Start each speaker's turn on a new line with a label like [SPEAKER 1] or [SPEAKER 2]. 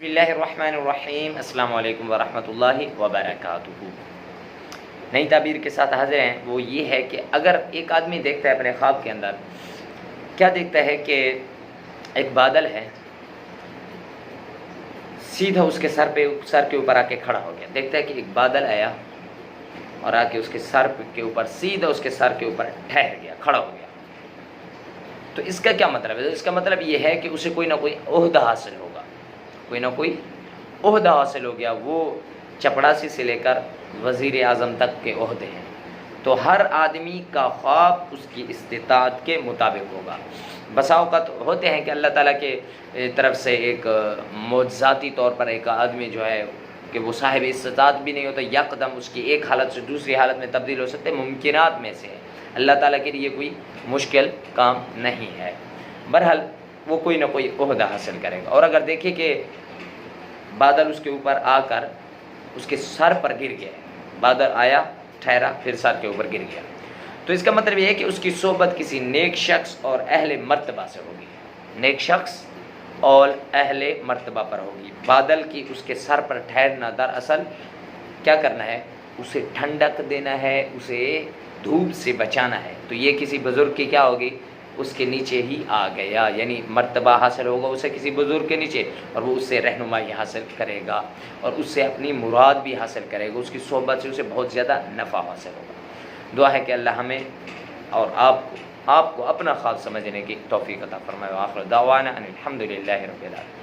[SPEAKER 1] بسم اللہ الرحمن الرحیم، السلام علیکم ورحمۃ اللہ وبرکاتہ۔ نئی تعبیر کے ساتھ حاضر ہیں۔ وہ یہ ہے کہ اگر ایک آدمی دیکھتا ہے اپنے خواب کے اندر، کیا دیکھتا ہے کہ ایک بادل ہے، سیدھا اس کے سر کے اوپر آ کے کھڑا ہو گیا۔ دیکھتا ہے کہ ایک بادل آیا اور آ کے اس کے سر کے اوپر، سیدھا اس کے سر کے اوپر ٹھہر گیا، کھڑا ہو گیا۔ تو اس کا کیا مطلب ہے؟ اس کا مطلب یہ ہے کہ اسے کوئی نہ کوئی عہدہ حاصل ہوگا، کوئی نہ کوئی عہدہ حاصل ہو گیا۔ وہ چپڑاسی سے لے کر وزیر اعظم تک کے عہدے ہیں۔ تو ہر آدمی کا خواب اس کی استطاعت کے مطابق ہوگا۔ بسا اوقات ہوتے ہیں کہ اللہ تعالیٰ کے طرف سے ایک معجزاتی طور پر ایک آدمی جو ہے کہ وہ صاحب استطاعت بھی نہیں ہوتا، یکدم اس کی ایک حالت سے دوسری حالت میں تبدیل ہو سکتے، ممکنات میں سے ہے۔ اللہ تعالیٰ کے لیے کوئی مشکل کام نہیں ہے۔ بہرحال وہ کوئی نہ کوئی عہدہ حاصل کرے گا۔ اور اگر دیکھیں کہ بادل اس کے اوپر آ کر اس کے سر پر گر گیا، بادل آیا، ٹھہرا، پھر سر کے اوپر گر گیا، تو اس کا مطلب یہ ہے کہ اس کی صحبت کسی نیک شخص اور اہل مرتبہ سے ہوگی، نیک شخص اور اہل مرتبہ پر ہوگی۔ بادل کی اس کے سر پر ٹھہرنا دراصل کیا کرنا ہے؟ اسے ٹھنڈک دینا ہے، اسے دھوپ سے بچانا ہے۔ تو یہ کسی بزرگ کی کیا ہوگی؟ اس کے نیچے ہی آ گیا، یعنی مرتبہ حاصل ہوگا اسے کسی بزرگ کے نیچے، اور وہ اس سے رہنمائی حاصل کرے گا اور اس سے اپنی مراد بھی حاصل کرے گا۔ اس کی صحبت سے اسے بہت زیادہ نفع حاصل ہوگا۔ دعا ہے کہ اللہ ہمیں اور آپ کو اپنا خواب سمجھنے کی توفیق عطا فرمائے۔ وآخر دعوانا ان الحمد للہ رب العالمین۔